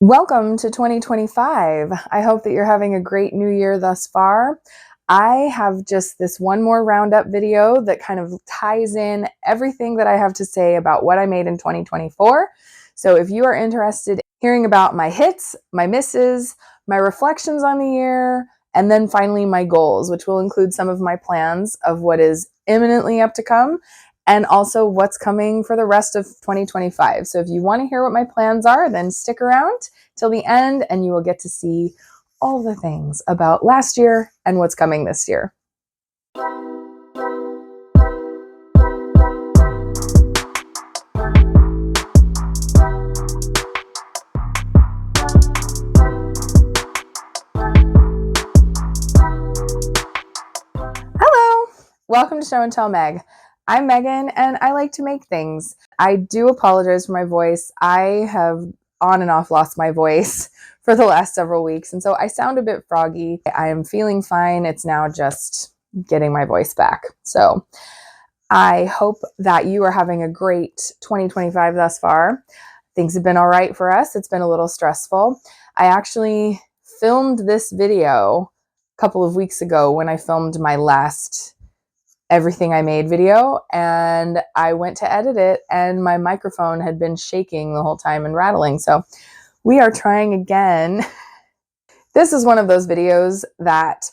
Welcome to 2025. I hope that you're having a great new year thus far. I have just this one more roundup video that kind of ties in everything that I have to say about what I made in 2024. So if you are interested in hearing about my hits, my misses, my reflections on the year, and then finally my goals, which will include some of my plans of what is imminently up to come and also what's coming for the rest of 2025. So if you want to hear what my plans are, then stick around till the end and you will get to see all the things about last year and what's coming this year. Hello! Welcome to Show and Tell Meg. I'm Megan and I like to make things. I do apologize for my voice. I have on and off lost my voice for the last several weeks, and so I sound a bit froggy. I am feeling fine. It's now just getting my voice back. So I hope that you are having a great 2025 thus far. Things have been all right for us. It's been a little stressful. I actually filmed this video a couple of weeks ago when I filmed my last Everything I Made video, and I went to edit it and my microphone had been shaking the whole time and rattling. So we are trying again. This is one of those videos that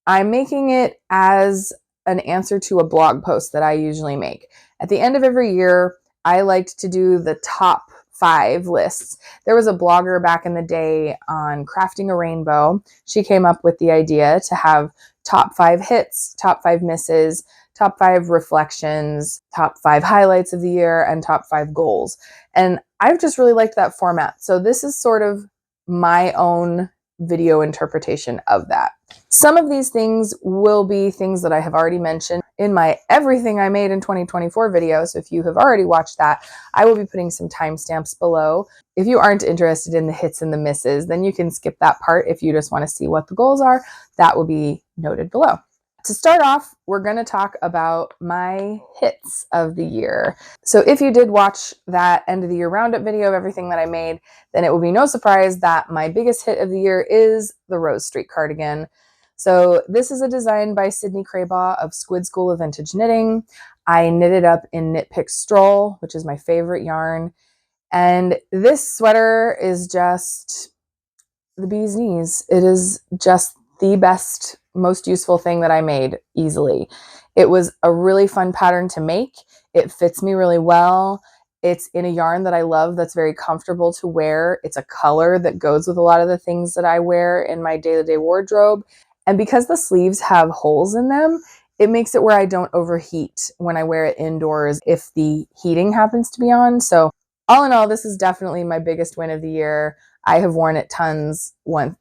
I'm making it as an answer to a blog post that I usually make. At the end of every year, I liked to do the top 5 lists. There was a blogger back in the day on Crafting a Rainbow. She came up with the idea to have top 5 hits, top 5 misses, top 5 reflections, top 5 highlights of the year, and top 5 goals. And I've just really liked that format. So this is sort of my own video interpretation of that. Some of these things will be things that I have already mentioned in my Everything I Made in 2024 video. So if you have already watched that, I will be putting some timestamps below. If you aren't interested in the hits and the misses, then you can skip that part. If you just want to see what the goals are, that will be noted below. To start off, we're going to talk about my hits of the year. So if you did watch that end of the year roundup video of everything that I made, then it will be no surprise that my biggest hit of the year is the Rose Street cardigan. So this is a design by Sydney Craybaugh of Squid School of Vintage Knitting. I knitted up in Knit Pick Stroll, which is my favorite yarn. And this sweater is just the bee's knees. It is just the best, most useful thing that I made easily. It was a really fun pattern to make. It fits me really well. It's in a yarn that I love that's very comfortable to wear. It's a color that goes with a lot of the things that I wear in my day-to-day wardrobe. And because the sleeves have holes in them, it makes it where I don't overheat when I wear it indoors if the heating happens to be on. So all in all, this is definitely my biggest win of the year. I have worn it tons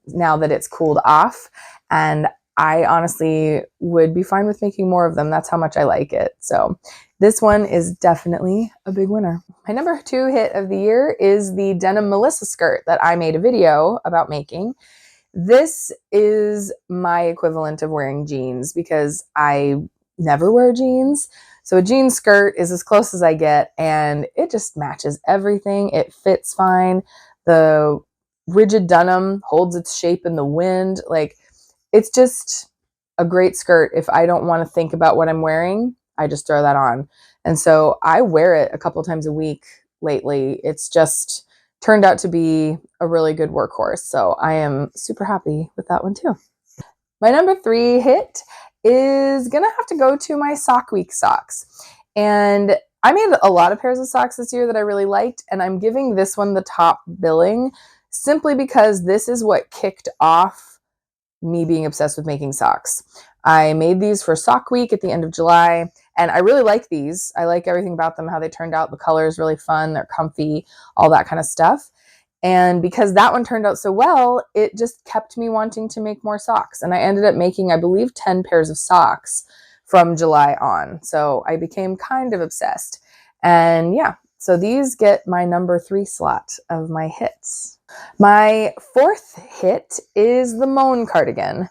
now that it's cooled off, and I honestly would be fine with making more of them. That's how much I like it. So this one is definitely a big winner. My number 2 hit of the year is the denim Melissa skirt that I made a video about making. This is my equivalent of wearing jeans because I never wear jeans. So a jean skirt is as close as I get, and it just matches everything. It fits fine. The rigid denim holds its shape in the wind. Like, it's just a great skirt. If I don't want to think about what I'm wearing, I just throw that on. And so I wear it a couple times a week lately. It's just turned out to be a really good workhorse. So I am super happy with that one too. My number 3 hit is gonna have to go to my Sock Week socks. And I made a lot of pairs of socks this year that I really liked, and I'm giving this one the top billing simply because this is what kicked off me being obsessed with making socks. I made these for Sock Week at the end of July, and I really like these. I like everything about them, how they turned out. The color is really fun, they're comfy, all that kind of stuff. And because that one turned out so well, it just kept me wanting to make more socks. And I ended up making, I believe, 10 pairs of socks from July on. So I became kind of obsessed. And yeah, so these get my number 3 slot of my hits. My 4th hit is the Moan cardigan.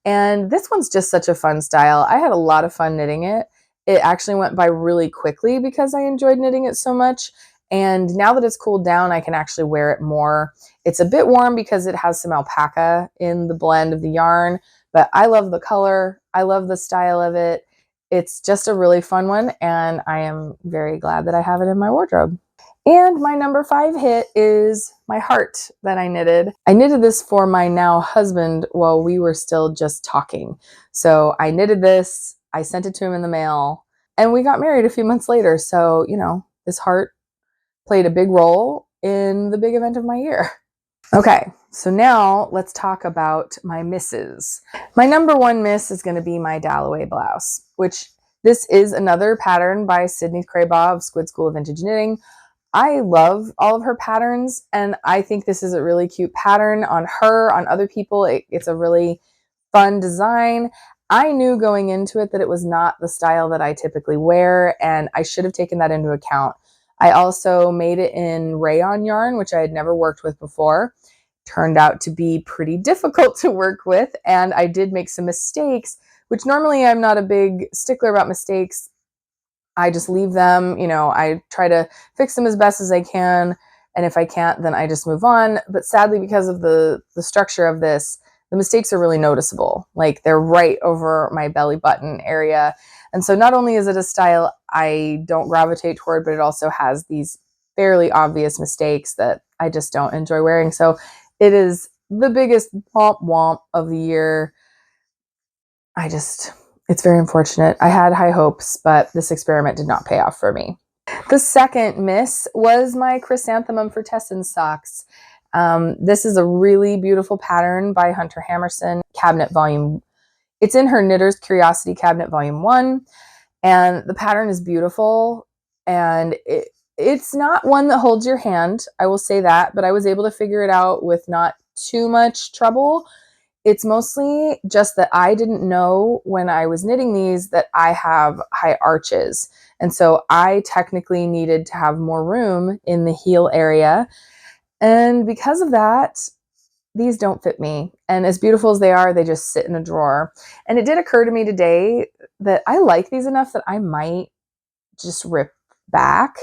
And this one's just such a fun style. I had a lot of fun knitting it. It actually went by really quickly because I enjoyed knitting it so much. And now that it's cooled down, I can actually wear it more. It's a bit warm because it has some alpaca in the blend of the yarn, but I love the color. I love the style of it. It's just a really fun one, and I am very glad that I have it in my wardrobe. And my number 5 hit is my heart that I knitted. I knitted this for my now husband while we were still just talking. So I knitted this, I sent it to him in the mail, and we got married a few months later. So, this heart played a big role in the big event of my year. Okay, so now let's talk about my misses. My number 1 miss is going to be my Dalloway blouse, which this is another pattern by Sydney Craybaugh of Squid School of Vintage Knitting. I love all of her patterns, and I think this is a really cute pattern on her, on other people. It's a really fun design. I knew going into it that it was not the style that I typically wear, and I should have taken that into account. I also made it in rayon yarn, which I had never worked with before. Turned out to be pretty difficult to work with, and I did make some mistakes, which normally I'm not a big stickler about mistakes. I just leave them, I try to fix them as best as I can. And if I can't, then I just move on. But sadly, because of the structure of this, the mistakes are really noticeable. Like they're right over my belly button area. And so not only is it a style I don't gravitate toward, but it also has these fairly obvious mistakes that I just don't enjoy wearing. So it is the biggest womp womp of the year. It's very unfortunate. I had high hopes, but this experiment did not pay off for me. The second miss was my chrysanthemum for Tesson socks. This is a really beautiful pattern by Hunter Hammerson, cabinet volume. It's in her Knitter's Curiosity cabinet volume 1, and the pattern is beautiful, and it's not one that holds your hand, I will say that, but I was able to figure it out with not too much trouble. It's mostly just that I didn't know when I was knitting these that I have high arches. And so I technically needed to have more room in the heel area. And because of that, these don't fit me. And as beautiful as they are, they just sit in a drawer. And it did occur to me today that I like these enough that I might just rip back.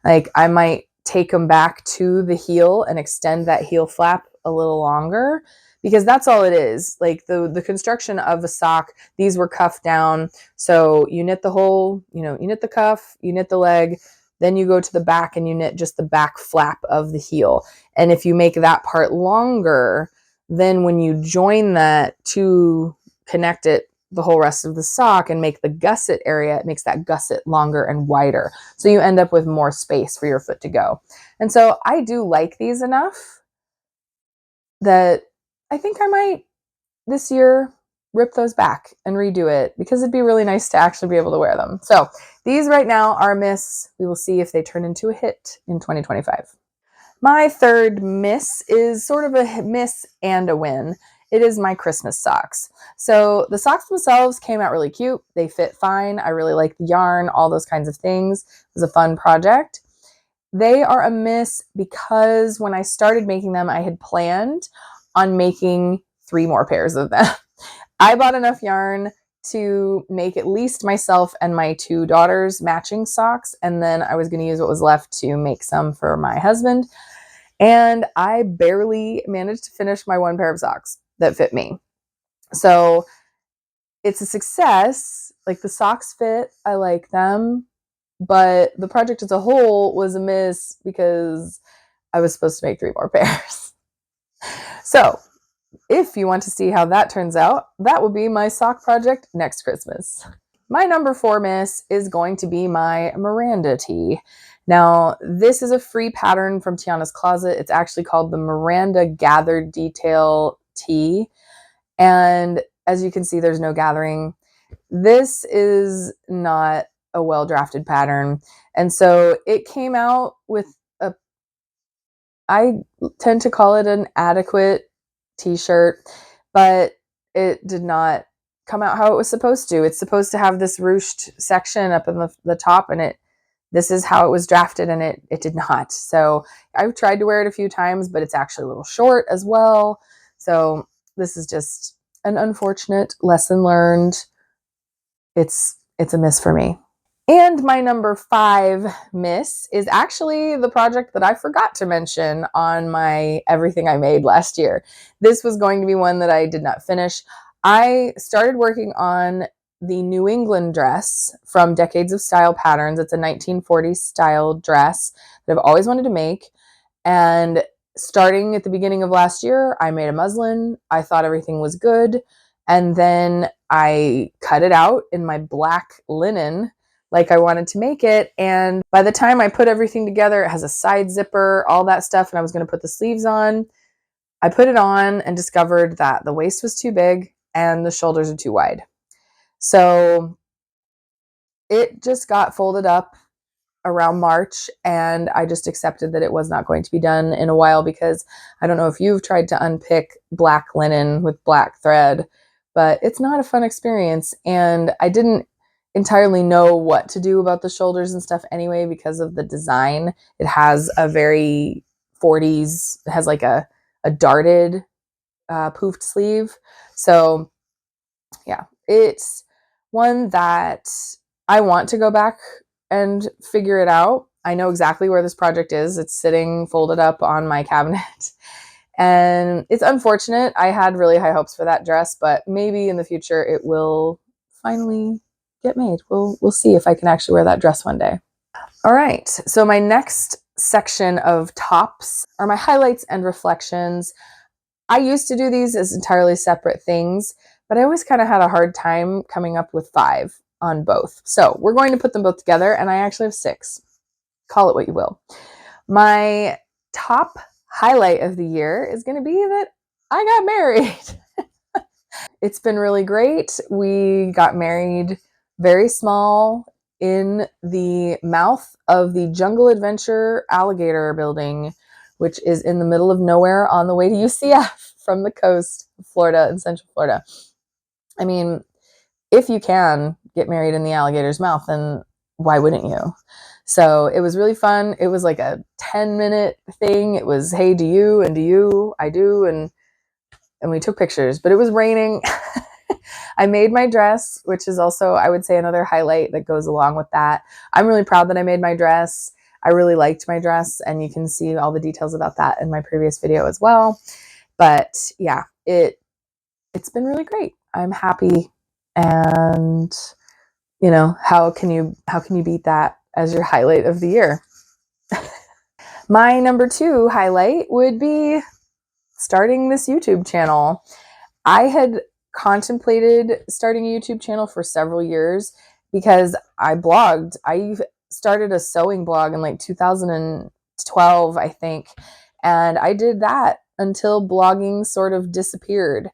Like I might take them back to the heel and extend that heel flap a little longer, because that's all it is. Like the construction of a sock, these were cuffed down. So you knit the whole, you knit the cuff, you knit the leg, then you go to the back and you knit just the back flap of the heel. And if you make that part longer, then when you join that to connect it the whole rest of the sock and make the gusset area, it makes that gusset longer and wider. So you end up with more space for your foot to go. And so I do like these enough that I think I might this year rip those back and redo it, because it'd be really nice to actually be able to wear them. So these right now are a miss. We will see if they turn into a hit in 2025. My third miss is sort of a miss and a win. It is my Christmas socks. So the socks themselves came out really cute. They fit fine. I really like the yarn, all those kinds of things. It was a fun project. They are a miss because when I started making them, I had planned on making 3 more pairs of them. I bought enough yarn to make at least myself and my 2 daughters matching socks, and then I was going to use what was left to make some for my husband. And I barely managed to finish my 1 pair of socks that fit me. So it's a success. Like the socks fit, I like them, but the project as a whole was a miss because I was supposed to make 3 more pairs. So if you want to see how that turns out, that will be my sock project next Christmas. My number 4 miss is going to be my Miranda tee. Now, this is a free pattern from Tiana's Closet. It's actually called the Miranda Gathered Detail Tee. And as you can see, there's no gathering. This is not a well-drafted pattern. And so it came out with I tend to call it an adequate t-shirt, but it did not come out how it was supposed to. It's supposed to have this ruched section up in the top, and this is how it was drafted, and it did not. So I've tried to wear it a few times, but it's actually a little short as well. So this is just an unfortunate lesson learned. It's a miss for me. And my number 5 miss is actually the project that I forgot to mention on my everything I made last year. This was going to be one that I did not finish. I started working on the New England dress from Decades of Style Patterns. It's a 1940s style dress that I've always wanted to make. And starting at the beginning of last year, I made a muslin. I thought everything was good. And then I cut it out in my black linen like I wanted to make it. And by the time I put everything together, it has a side zipper, all that stuff, and I was going to put the sleeves on. I put it on and discovered that the waist was too big and the shoulders are too wide. So it just got folded up around March, and I just accepted that it was not going to be done in a while, because I don't know if you've tried to unpick black linen with black thread, but it's not a fun experience. And I didn't entirely know what to do about the shoulders and stuff anyway because of the design. It has a very 40s, it has like a darted poofed sleeve. So yeah, it's one that I want to go back and figure it out. I know exactly where this project is. It's sitting folded up on my cabinet. And it's unfortunate. I had really high hopes for that dress, but maybe in the future it will finally get made. We'll see if I can actually wear that dress one day. All right. So my next section of tops are my highlights and reflections. I used to do these as entirely separate things, but I always kind of had a hard time coming up with 5 on both. So we're going to put them both together, and I actually have 6. Call it what you will. My top highlight of the year is going to be that I got married. It's been really great. We got married very small in the mouth of the Jungle Adventure Alligator Building, which is in the middle of nowhere on the way to UCF from the coast of Florida and Central Florida. I mean, if you can get married in the alligator's mouth, then why wouldn't you? So it was really fun. It was like a 10-minute thing. It was, hey, do you? And do you? I do. And we took pictures, but it was raining. I made my dress, which is also, I would say, another highlight that goes along with that. I'm really proud that I made my dress. I really liked my dress, and you can see all the details about that in my previous video as well. But yeah, it's been really great. I'm happy, and how can you beat that as your highlight of the year? My number 2 highlight would be starting this YouTube channel. I had contemplated starting a YouTube channel for several years because I blogged. I started a sewing blog in like 2012, I think, and I did that until blogging sort of disappeared.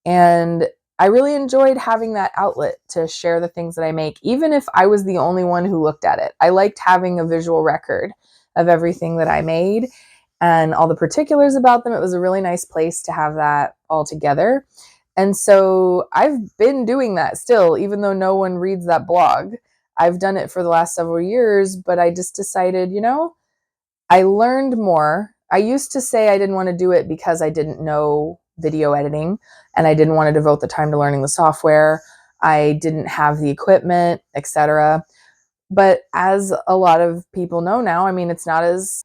And I really enjoyed having that outlet to share the things that I make, even if I was the only one who looked at it. I liked having a visual record of everything that I made and all the particulars about them. It was a really nice place to have that all together. And so I've been doing that still, even though no one reads that blog. I've done it for the last several years, but I just decided, I learned more. I used to say I didn't want to do it because I didn't know video editing and I didn't want to devote the time to learning the software. I didn't have the equipment, etc. But as a lot of people know now, I mean, it's not as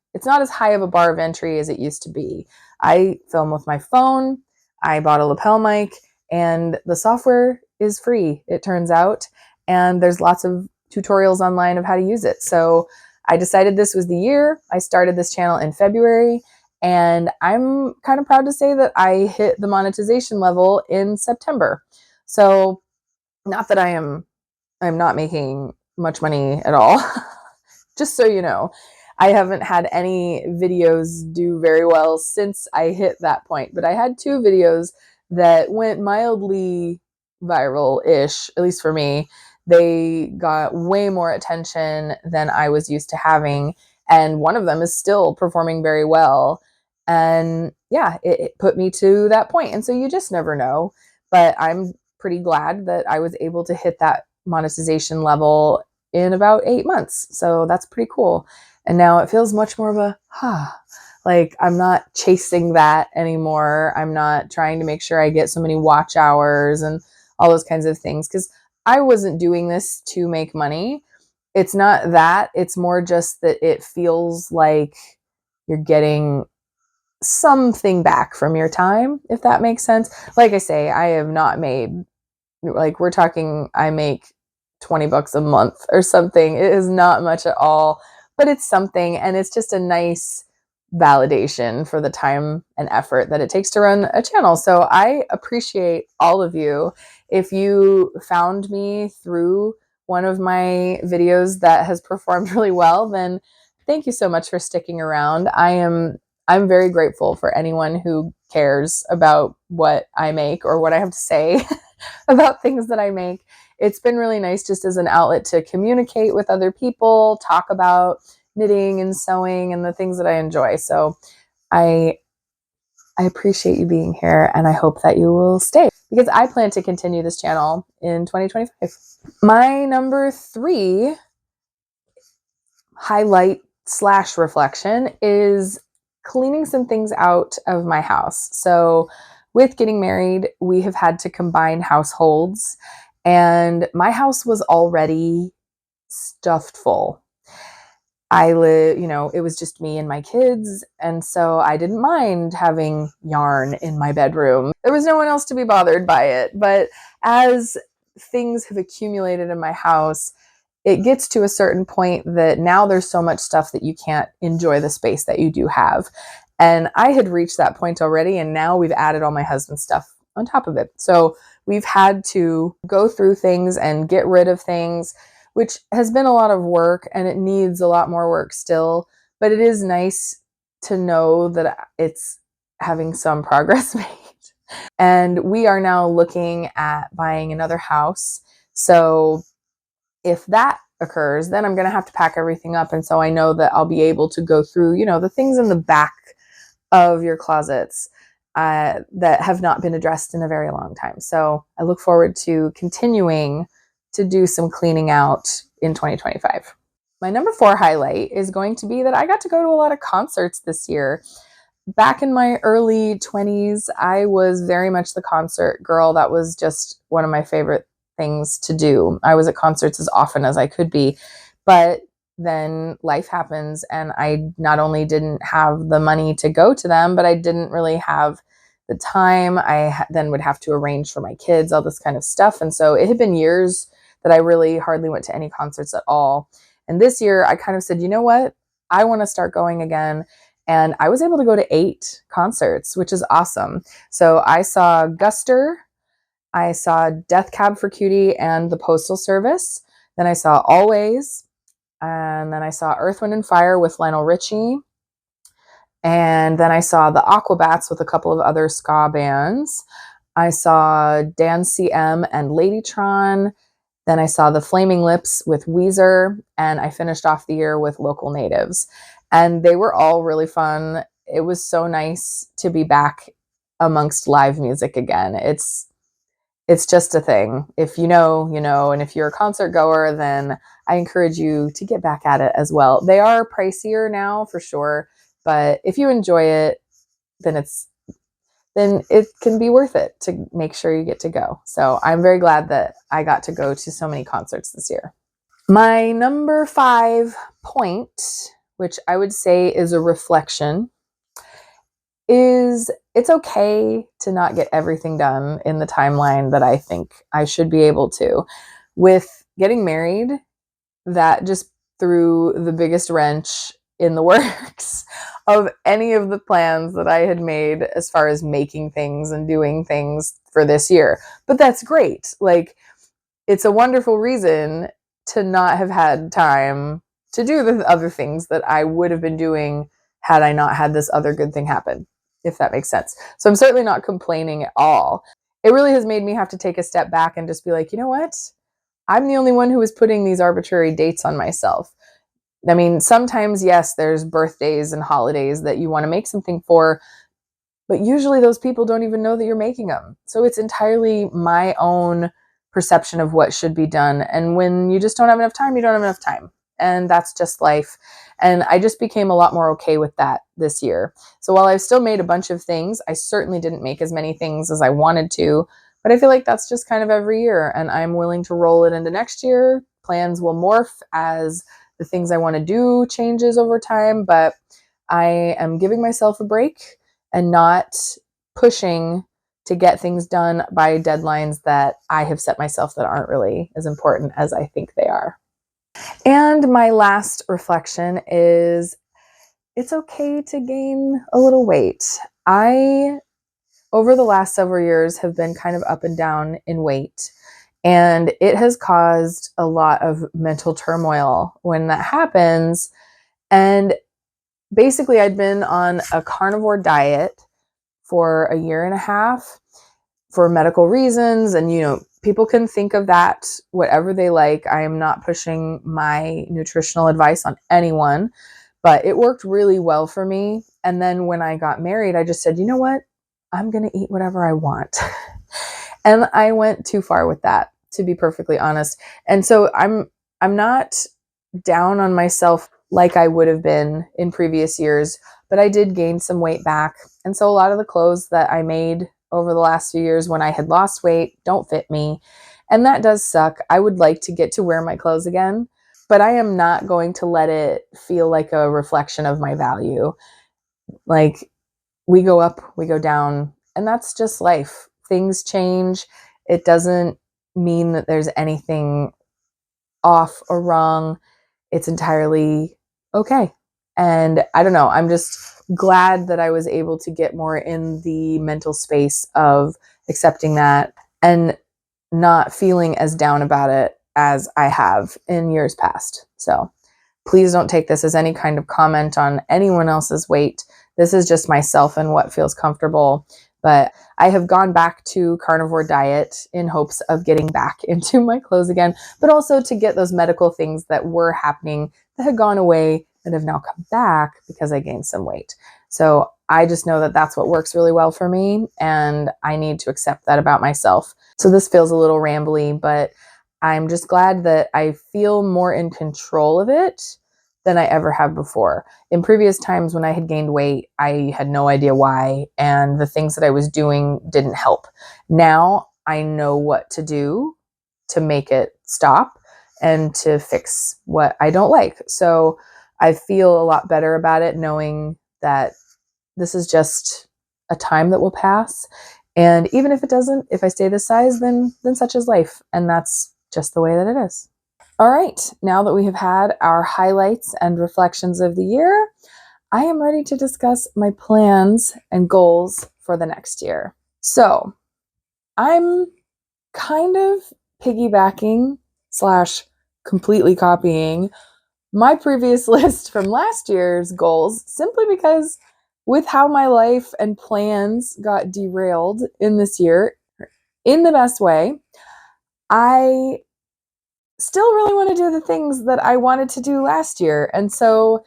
high of a bar of entry as it used to be. I film with my phone. I bought a lapel mic, and the software is free, it turns out. And there's lots of tutorials online of how to use it. So I decided this was the year. I started this channel in February, and I'm kind of proud to say that I hit the monetization level in September. So not that I'm not making much money at all. Just so you know, I haven't had any videos do very well since I hit that point, but I had 2 videos that went mildly viral-ish, at least for me. They got way more attention than I was used to having, and one of them is still performing very well. And yeah, it put me to that point. And so you just never know. But I'm pretty glad that I was able to hit that monetization level in about 8 months. So that's pretty cool. And now it feels much more of a, like I'm not chasing that anymore. I'm not trying to make sure I get so many watch hours and all those kinds of things, because I wasn't doing this to make money. it's not that, it's more just that it feels like you're getting something back from your time, if that makes sense. Like I say, I have not made, like, we're talking, I make $20 a month or something. It is not much at all, but it's something, and it's just a nice validation for the time and effort that it takes to run a channel. So I appreciate all of you. If you found me through one of my videos that has performed really well, then thank you so much for sticking around. I'm very grateful for anyone who cares about what I make or what I have to say about things that I make. It's been really nice just as an outlet to communicate with other people, talk about knitting and sewing and the things that I enjoy. So I appreciate you being here, and I hope that you will stay because I plan to continue this channel in 2025. My number 3 highlight / reflection is cleaning some things out of my house. So with getting married, we have had to combine households, and my house was already stuffed full. It was just me and my kids, and so I didn't mind having yarn in my bedroom. There was no one else to be bothered by it. But as things have accumulated in my house, it gets to a certain point that now there's so much stuff that you can't enjoy the space that you do have. And I had reached that point already, and now we've added all my husband's stuff on top of it. So we've had to go through things and get rid of things, which has been a lot of work, and it needs a lot more work still. But it is nice to know that it's having some progress made. And we are now looking at buying another house. So if that occurs, then I'm going to have to pack everything up. And so I know that I'll be able to go through, the things in the back of your closets that have not been addressed in a very long time. So I look forward to continuing to do some cleaning out in 2025. My number 4 highlight is going to be that I got to go to a lot of concerts this year. Back in my early 20s, I was very much the concert girl. That was just one of my favorite things to do. I was at concerts as often as I could be, but then life happens, and I not only didn't have the money to go to them, but I didn't really have the time. I then would have to arrange for my kids, all this kind of stuff. And so it had been years that I really hardly went to any concerts at all. And this year I kind of said, you know what? I want to start going again. And I was able to go to 8 concerts, which is awesome. So I saw Guster, I saw Death Cab for Cutie and the Postal Service. Then I saw Always. And then I saw Earth, Wind, and Fire with Lionel Richie. And then I saw the Aquabats with a couple of other ska bands. I saw Dan CM and Ladytron. Then I saw the Flaming Lips with Weezer. And I finished off the year with Local Natives. And they were all really fun. It was so nice to be back amongst live music again. It's just a thing. If you know, you know, and if you're a concert goer, then I encourage you to get back at it as well. They are pricier now for sure, but if you enjoy it, then it can be worth it to make sure you get to go. So I'm very glad that I got to go to so many concerts this year. My number 5 point, which I would say is a reflection, is it's okay to not get everything done in the timeline that I think I should be able to. With getting married, that just threw the biggest wrench in the works of any of the plans that I had made as far as making things and doing things for this year. But that's great. Like, it's a wonderful reason to not have had time to do the other things that I would have been doing had I not had this other good thing happen, if that makes sense. So I'm certainly not complaining at all. It really has made me have to take a step back and just be like, you know what? I'm the only one who is putting these arbitrary dates on myself. I mean, sometimes, yes, there's birthdays and holidays that you want to make something for, but usually those people don't even know that you're making them. So it's entirely my own perception of what should be done. And when you just don't have enough time, you don't have enough time. And that's just life. And I just became a lot more okay with that this year. So while I've still made a bunch of things, I certainly didn't make as many things as I wanted to. But I feel like that's just kind of every year. And I'm willing to roll it into next year Plans will morph as the things I want to do changes over time, but I am giving myself a break and not pushing to get things done by deadlines that I have set myself that aren't really as important as I think they are. And my last reflection is it's okay to gain a little weight. I, over the last several years, have been kind of up and down in weight. And it has caused a lot of mental turmoil when that happens. And basically, I'd been on a carnivore diet for a year and a half for medical reasons. And, people can think of that whatever they like. I am not pushing my nutritional advice on anyone, but it worked really well for me. And then when I got married, I just said, you know what? I'm going to eat whatever I want. And I went too far with that, to be perfectly honest. And so I'm not down on myself like I would have been in previous years, but I did gain some weight back. And so a lot of the clothes that I made over the last few years when I had lost weight don't fit me. And that does suck. I would like to get to wear my clothes again, but I am not going to let it feel like a reflection of my value. Like, we go up, we go down, and that's just life. Things change. It doesn't mean that there's anything off or wrong. It's entirely okay. And I don't know, I'm just glad that I was able to get more in the mental space of accepting that and not feeling as down about it as I have in years past. So please don't take this as any kind of comment on anyone else's weight. This is just myself and what feels comfortable. But I have gone back to carnivore diet in hopes of getting back into my clothes again, but also to get those medical things that were happening that had gone away that have now come back because I gained some weight. So I just know that that's what works really well for me, and I need to accept that about myself. So this feels a little rambly, but I'm just glad that I feel more in control of it than I ever have before. In previous times when I had gained weight, I had no idea why, and the things that I was doing didn't help. Now I know what to do to make it stop and to fix what I don't like. So I feel a lot better about it, knowing that this is just a time that will pass. And even if it doesn't, if I stay this size, then such is life. And that's just the way that it is. All right, now that we have had our highlights and reflections of the year, I am ready to discuss my plans and goals for the next year. So I'm kind of piggybacking / completely copying my previous list from last year's goals, simply because with how my life and plans got derailed in this year, in the best way, I still really want to do the things that I wanted to do last year. And so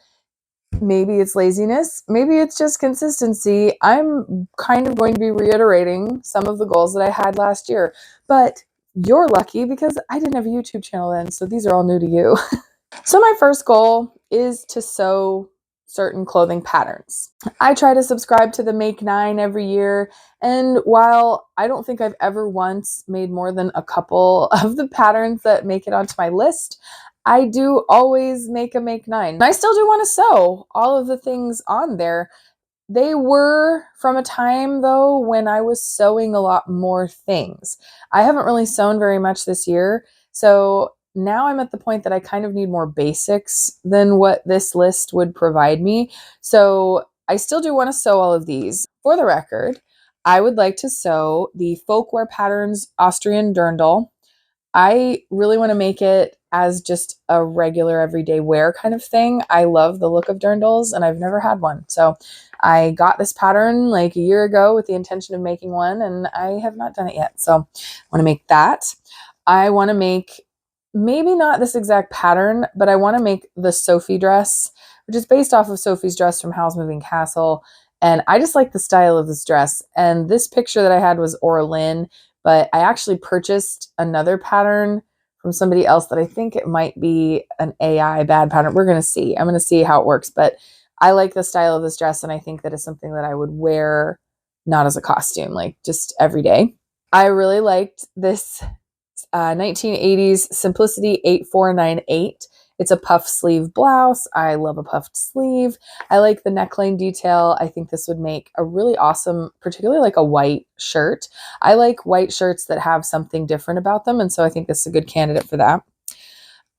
maybe it's laziness, maybe it's just consistency. I'm kind of going to be reiterating some of the goals that I had last year, but you're lucky because I didn't have a YouTube channel then, so these are all new to you. So my first goal is to sew certain clothing patterns. I try to subscribe to the Make 9 every year, and while I don't think I've ever once made more than a couple of the patterns that make it onto my list, I do always make a Make 9. And I still do want to sew all of the things on there. They were from a time, though, when I was sewing a lot more things. I haven't really sewn very much this year, so now I'm at the point that I kind of need more basics than what this list would provide me. So I still do want to sew all of these. For the record, I would like to sew the Folkwear Patterns Austrian dirndl. I really want to make it as just a regular everyday wear kind of thing. I love the look of dirndls, and I've never had one. So I got this pattern like a year ago with the intention of making one, and I have not done it yet. So I want to make that. I want to make maybe not this exact pattern, but I want to make the Sophie dress, which is based off of Sophie's dress from Howl's Moving Castle. And I just like the style of this dress. And this picture that I had was Aura Lynn, but I actually purchased another pattern from somebody else that I think it might be an AI bad pattern. We're going to see. I'm going to see how it works. But I like the style of this dress, and I think that it's something that I would wear not as a costume, like just every day. I really liked this this 1980s Simplicity 8498. It's a puff sleeve blouse. I love a puffed sleeve. I like the neckline detail. I think this would make a really awesome, particularly like a white shirt. I like white shirts that have something different about them, and so I think this is a good candidate for that.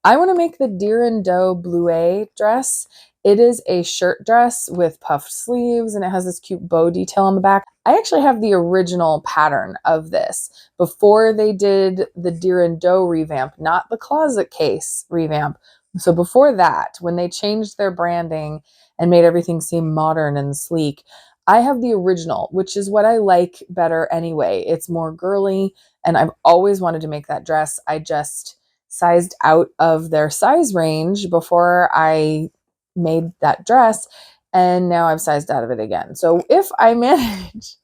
I want to make the Deer and Doe Bluet dress. It is a shirt dress with puffed sleeves, and it has this cute bow detail on the back. I actually have the original pattern of this before they did the Deer and Doe revamp, not the closet case revamp. So before that, when they changed their branding and made everything seem modern and sleek, I have the original, which is what I like better anyway. It's more girly, and I've always wanted to make that dress. I just sized out of their size range before I made that dress, and now I've sized out of it again. So if I manage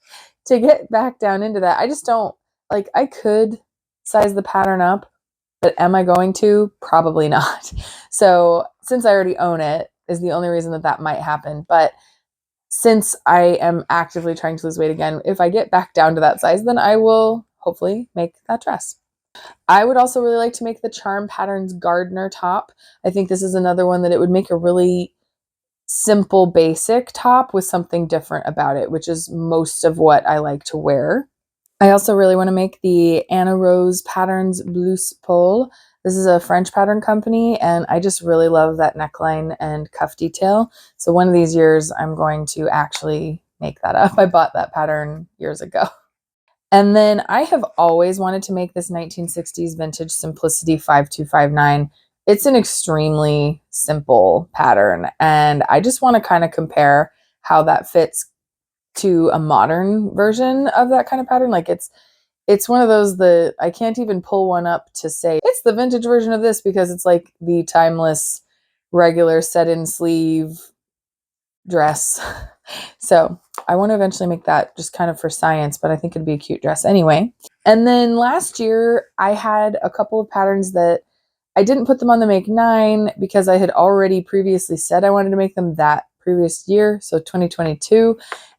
to get back down into that, I just don't like, I could size the pattern up, but am I going to? Probably not. So since I already own it is the only reason that that might happen. But since I am actively trying to lose weight again, if I get back down to that size, then I will hopefully make that dress. I would also really like to make the Charm Patterns Gardener top. I think this is another one that it would make a really simple, basic top with something different about it, which is most of what I like to wear. I also really want to make the Anna Rose Patterns Blouse Pole. This is a French pattern company, and I just really love that neckline and cuff detail. So one of these years, I'm going to actually make that up. I bought that pattern years ago. And then I have always wanted to make this 1960s vintage Simplicity 5259. It's an extremely simple pattern, and I just want to kind of compare how that fits to a modern version of that kind of pattern. Like it's one of those that I can't even pull one up to say it's the vintage version of this, because it's like the timeless regular set-in sleeve dress. So I want to eventually make that just kind of for science, but I think it'd be a cute dress anyway. And then last year I had a couple of patterns that I didn't put them on the Make 9 because I had already previously said I wanted to make them that previous year, so 2022,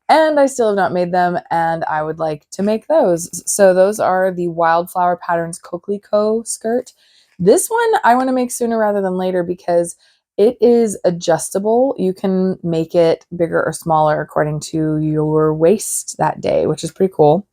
and I still have not made them, and I would like to make those. So those are the Wildflower Patterns Coquelicot skirt. This one I want to make sooner rather than later because it is adjustable. You can make it bigger or smaller according to your waist that day, which is pretty cool.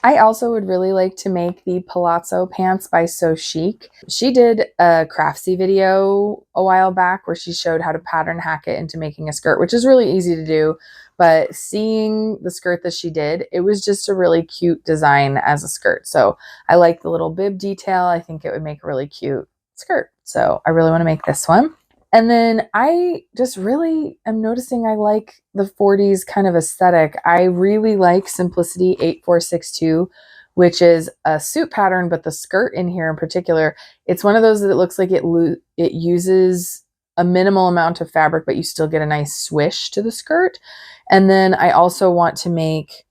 I also would really like to make the Palazzo pants by So Chic. She did a craftsy video a while back where she showed how to pattern hack it into making a skirt, which is really easy to do. But seeing the skirt that she did, it was just a really cute design as a skirt. So I like the little bib detail. I think it would make a really cute skirt. So I really want to make this one. And then I just really am noticing I like the 40s kind of aesthetic. I really like Simplicity 8462, which is a suit pattern, but the skirt in here in particular, it's one of those that it looks like it uses a minimal amount of fabric, but you still get a nice swish to the skirt. And then I also want to make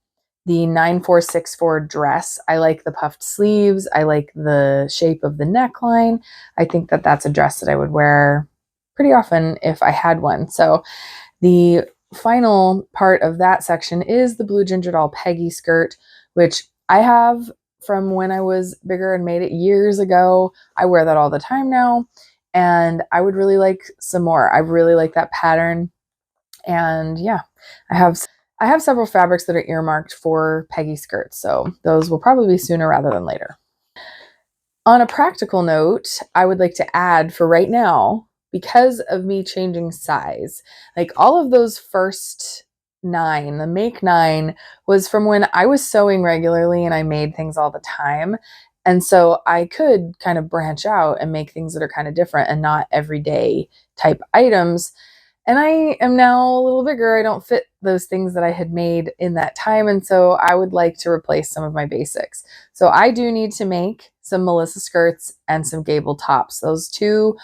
the 9464 dress. I like the puffed sleeves. I like the shape of the neckline. I think that that's a dress that I would wear pretty often if I had one. So the final part of that section is the Blue Ginger Doll Peggy skirt, which I have from when I was bigger and made it years ago. I wear that all the time now, and I would really like some more. I really like that pattern. And yeah, I have several fabrics that are earmarked for Peggy skirts, so those will probably be sooner rather than later. On a practical note, I would like to add for right now, because of me changing size, like all of those first 9, the Make 9 was from when I was sewing regularly and I made things all the time. And so I could kind of branch out and make things that are kind of different and not everyday type items. And I am now a little bigger. I don't fit those things that I had made in that time. And so I would like to replace some of my basics. So I do need to make some Melissa skirts and some gable tops. Those two,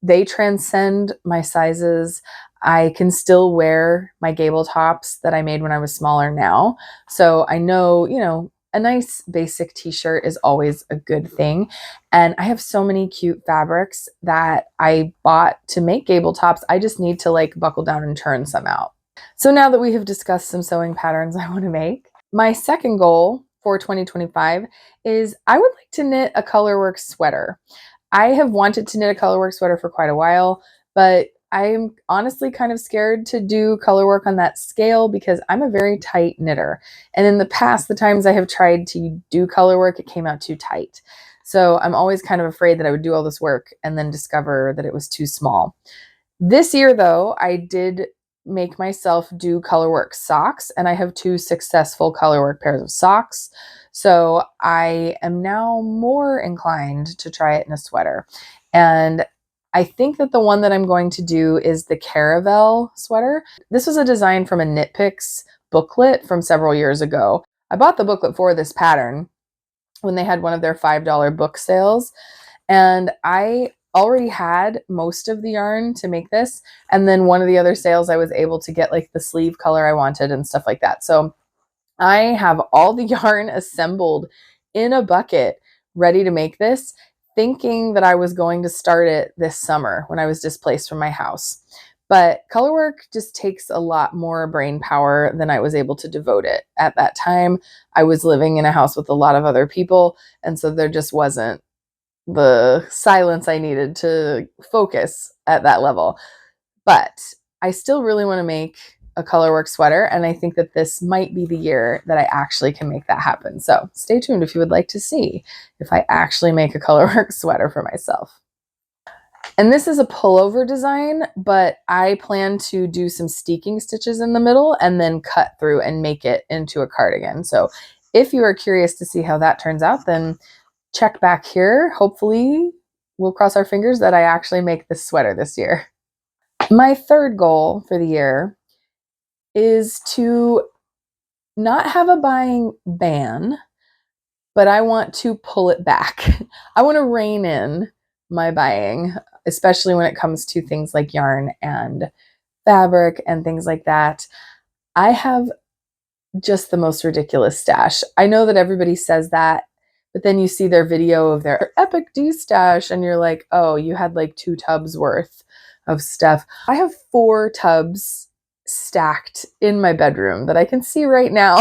they transcend my sizes. I can still wear my gable tops that I made when I was smaller now. So I know, a nice basic t-shirt is always a good thing. And I have so many cute fabrics that I bought to make gable tops. I just need to like buckle down and turn some out. So now that we have discussed some sewing patterns I want to make, my second goal for 2025 is I would like to knit a colorwork sweater. I have wanted to knit a colorwork sweater for quite a while, but I'm honestly kind of scared to do colorwork on that scale because I'm a very tight knitter. And in the past, the times I have tried to do colorwork, it came out too tight. So I'm always kind of afraid that I would do all this work and then discover that it was too small. This year, though, I did make myself do colorwork socks, and I have two successful colorwork pairs of socks. So I am now more inclined to try it in a sweater. And I think that the one that I'm going to do is the Caravelle sweater. This was a design from a Knit Picks booklet from several years ago. I bought the booklet for this pattern when they had one of their $5 book sales. And I already had most of the yarn to make this. And then one of the other sales, I was able to get like the sleeve color I wanted and stuff like that. So I have all the yarn assembled in a bucket ready to make this, thinking that I was going to start it this summer when I was displaced from my house. But colorwork just takes a lot more brain power than I was able to devote it. At that time, I was living in a house with a lot of other people, and so there just wasn't the silence I needed to focus at that level. But I still really want to make a colorwork sweater, and I think that this might be the year that I actually can make that happen. So stay tuned if you would like to see if I actually make a colorwork sweater for myself. And this is a pullover design, but I plan to do some steeking stitches in the middle and then cut through and make it into a cardigan. So if you are curious to see how that turns out, then check back here. Hopefully, we'll cross our fingers that I actually make this sweater this year. My third goal for the year is to not have a buying ban, but I want to pull it back. I want to rein in my buying, especially when it comes to things like yarn and fabric and things like that. I have just the most ridiculous stash. I know that everybody says that, but then you see their video of their epic de-stash and you're like, oh, you had like 2 tubs worth of stuff. I have 4 tubs stacked in my bedroom that I can see right now.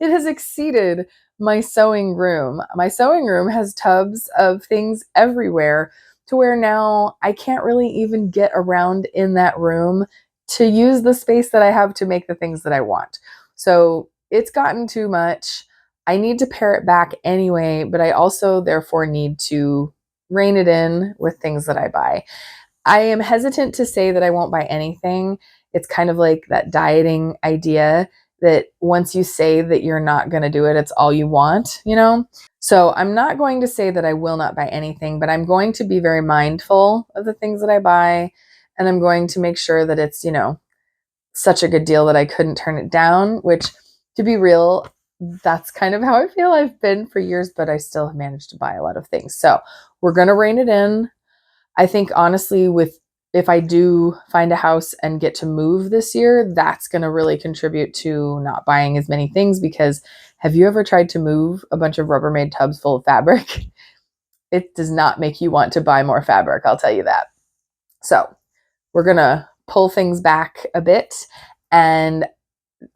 It has exceeded my sewing room. My sewing room has tubs of things everywhere to where now I can't really even get around in that room to use the space that I have to make the things that I want. So it's gotten too much. I need to pare it back anyway, but I also therefore need to rein it in with things that I buy. I am hesitant to say that I won't buy anything. It's kind of like that dieting idea that once you say that you're not going to do it, it's all you want, you know? So I'm not going to say that I will not buy anything, but I'm going to be very mindful of the things that I buy. And I'm going to make sure that it's, such a good deal that I couldn't turn it down, which, to be real, that's kind of how I feel I've been for years, but I still have managed to buy a lot of things. So we're going to rein it in. I think honestly, if I do find a house and get to move this year, that's going to really contribute to not buying as many things, because have you ever tried to move a bunch of Rubbermaid tubs full of fabric? It does not make you want to buy more fabric, I'll tell you that. So we're going to pull things back a bit, and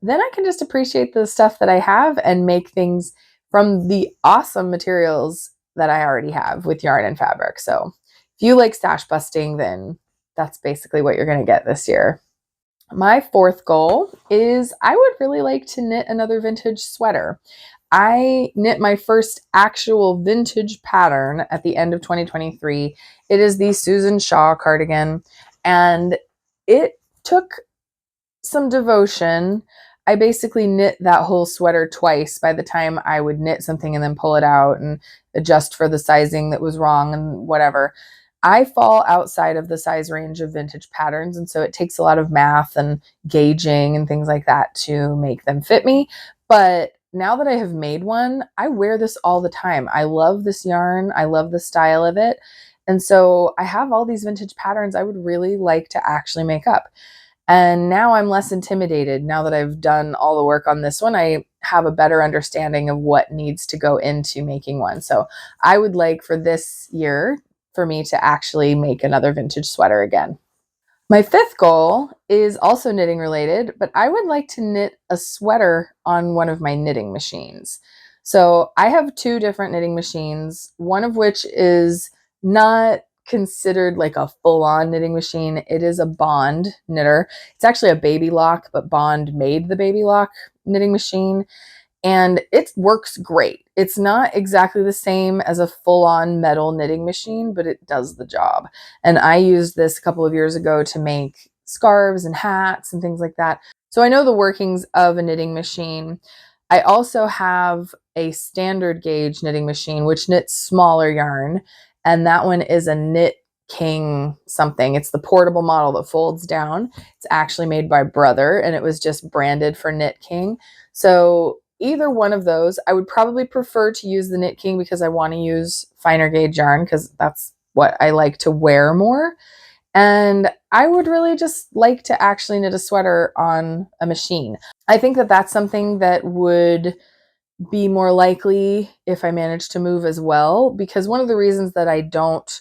then I can just appreciate the stuff that I have and make things from the awesome materials that I already have with yarn and fabric. So if you like stash busting, then that's basically what you're going to get this year. My fourth goal is I would really like to knit another vintage sweater. I knit my first actual vintage pattern at the end of 2023. It is the Susan Shaw cardigan, and it took some devotion. I basically knit that whole sweater twice by the time I would knit something and then pull it out and adjust for the sizing that was wrong and whatever. I fall outside of the size range of vintage patterns, and so it takes a lot of math and gauging and things like that to make them fit me. But now that I have made one, I wear this all the time. I love this yarn. I love the style of it. And so I have all these vintage patterns I would really like to actually make up. And now I'm less intimidated. Now that I've done all the work on this one, I have a better understanding of what needs to go into making one. So I would like for this year for me to actually make another vintage sweater again. My fifth goal is also knitting related, but I would like to knit a sweater on one of my knitting machines. So I have two different knitting machines, one of which is not considered like a full-on knitting machine. It is a Bond knitter. It's actually a baby lock, but Bond made the baby lock knitting machine, and it works great. It's not exactly the same as a full-on metal knitting machine, but it does the job. And I used this a couple of years ago to make scarves and hats and things like that. So I know the workings of a knitting machine. I also have a standard gauge knitting machine, which knits smaller yarn. And that one is a Knit King something. It's the portable model that folds down. It's actually made by Brother, and it was just branded for Knit King. So either one of those, I would probably prefer to use the Knit King because I want to use finer gauge yarn because that's what I like to wear more. And I would really just like to actually knit a sweater on a machine. I think that that's something that would be more likely if I manage to move as well, because one of the reasons that I don't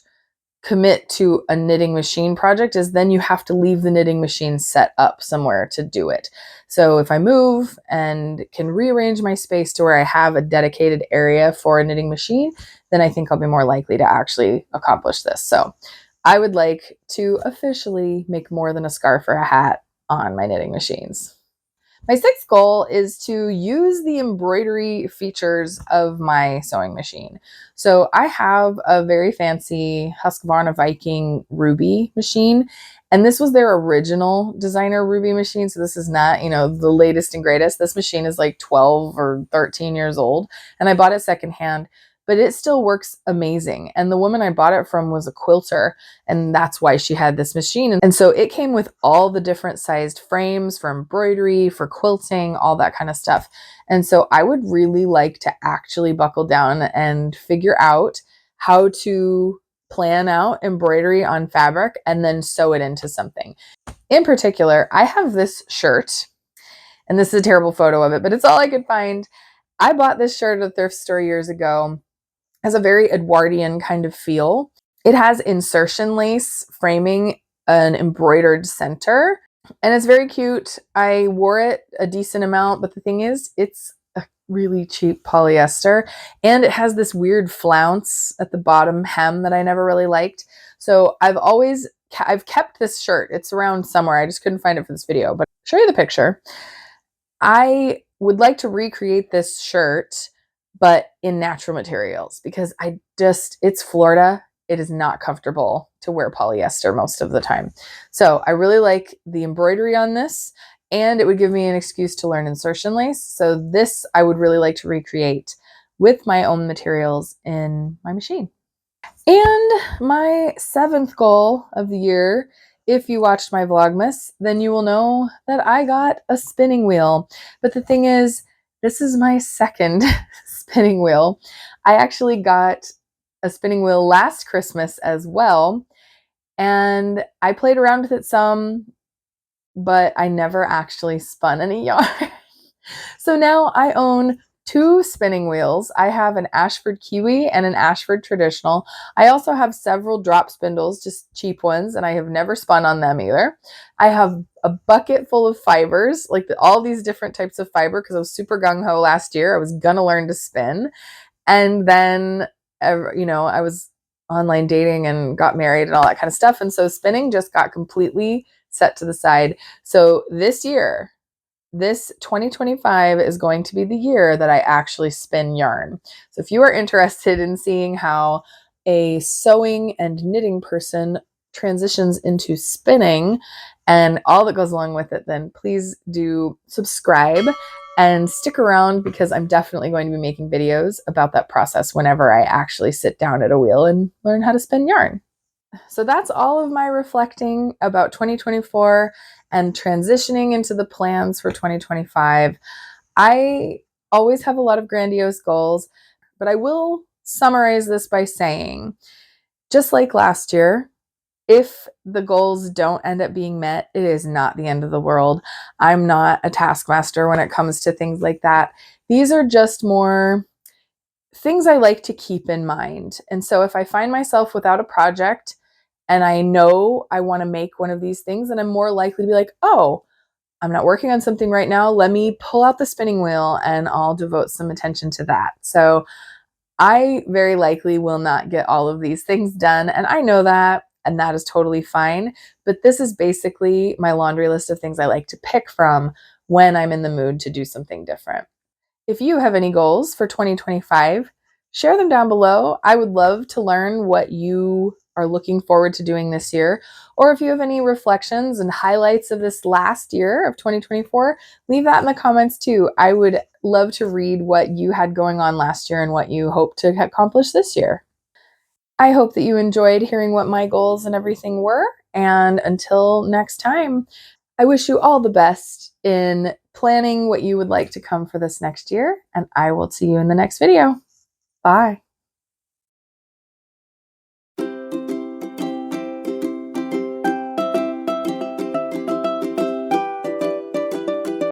commit to a knitting machine project is then you have to leave the knitting machine set up somewhere to do it. So if I move and can rearrange my space to where I have a dedicated area for a knitting machine, then I think I'll be more likely to actually accomplish this. So I would like to officially make more than a scarf or a hat on my knitting machines. My sixth goal is to use the embroidery features of my sewing machine. So I have a very fancy Husqvarna Viking Ruby machine, and this was their original designer Ruby machine. So this is not, the latest and greatest. This machine is like 12 or 13 years old, and I bought it secondhand, but it still works amazing. And the woman I bought it from was a quilter, and that's why she had this machine. And so it came with all the different sized frames for embroidery, for quilting, all that kind of stuff. And so I would really like to actually buckle down and figure out how to plan out embroidery on fabric and then sew it into something. In particular, I have this shirt, and this is a terrible photo of it, but it's all I could find. I bought this shirt at a thrift store years ago. It has a very Edwardian kind of feel. It has insertion lace framing an embroidered center, and it's very cute. I wore it a decent amount, but the thing is, it's a really cheap polyester, and it has this weird flounce at the bottom hem that I never really liked. So I've kept this shirt. It's around somewhere. I just couldn't find it for this video, but I'll show you the picture. I would like to recreate this shirt, but in natural materials, because it's Florida. It is not comfortable to wear polyester most of the time. So I really like the embroidery on this, and it would give me an excuse to learn insertion lace. So this I would really like to recreate with my own materials in my machine. And my seventh goal of the year, if you watched my Vlogmas, then you will know that I got a spinning wheel. But the thing is, this is my second spinning wheel. I actually got a spinning wheel last Christmas as well, and I played around with it some, but I never actually spun any yarn. So now I own two spinning wheels. I have an Ashford Kiwi and an Ashford Traditional. I also have several drop spindles, just cheap ones, and I have never spun on them either. I have a bucket full of fibers, like all these different types of fiber, because I was super gung-ho last year. I was gonna learn to spin. And then, I was online dating and got married and all that kind of stuff. And so spinning just got completely set to the side. So this 2025 is going to be the year that I actually spin yarn. So if you are interested in seeing how a sewing and knitting person transitions into spinning and all that goes along with it, then please do subscribe and stick around, because I'm definitely going to be making videos about that process whenever I actually sit down at a wheel and learn how to spin yarn. So that's all of my reflecting about 2024 and transitioning into the plans for 2025. I always have a lot of grandiose goals, but I will summarize this by saying, just like last year, if the goals don't end up being met, it is not the end of the world. I'm not a taskmaster when it comes to things like that. These are just more things I like to keep in mind. And so if I find myself without a project and I know I want to make one of these things, then I'm more likely to be like, oh, I'm not working on something right now. Let me pull out the spinning wheel and I'll devote some attention to that. So I very likely will not get all of these things done. And I know that, and that is totally fine. But this is basically my laundry list of things I like to pick from when I'm in the mood to do something different. If you have any goals for 2025, share them down below. I would love to learn what you are looking forward to doing this year. Or if you have any reflections and highlights of this last year of 2024, leave that in the comments too. I would love to read what you had going on last year and what you hope to accomplish this year. I hope that you enjoyed hearing what my goals and everything were. And until next time, I wish you all the best in planning what you would like to come for this next year, and I will see you in the next video. Bye.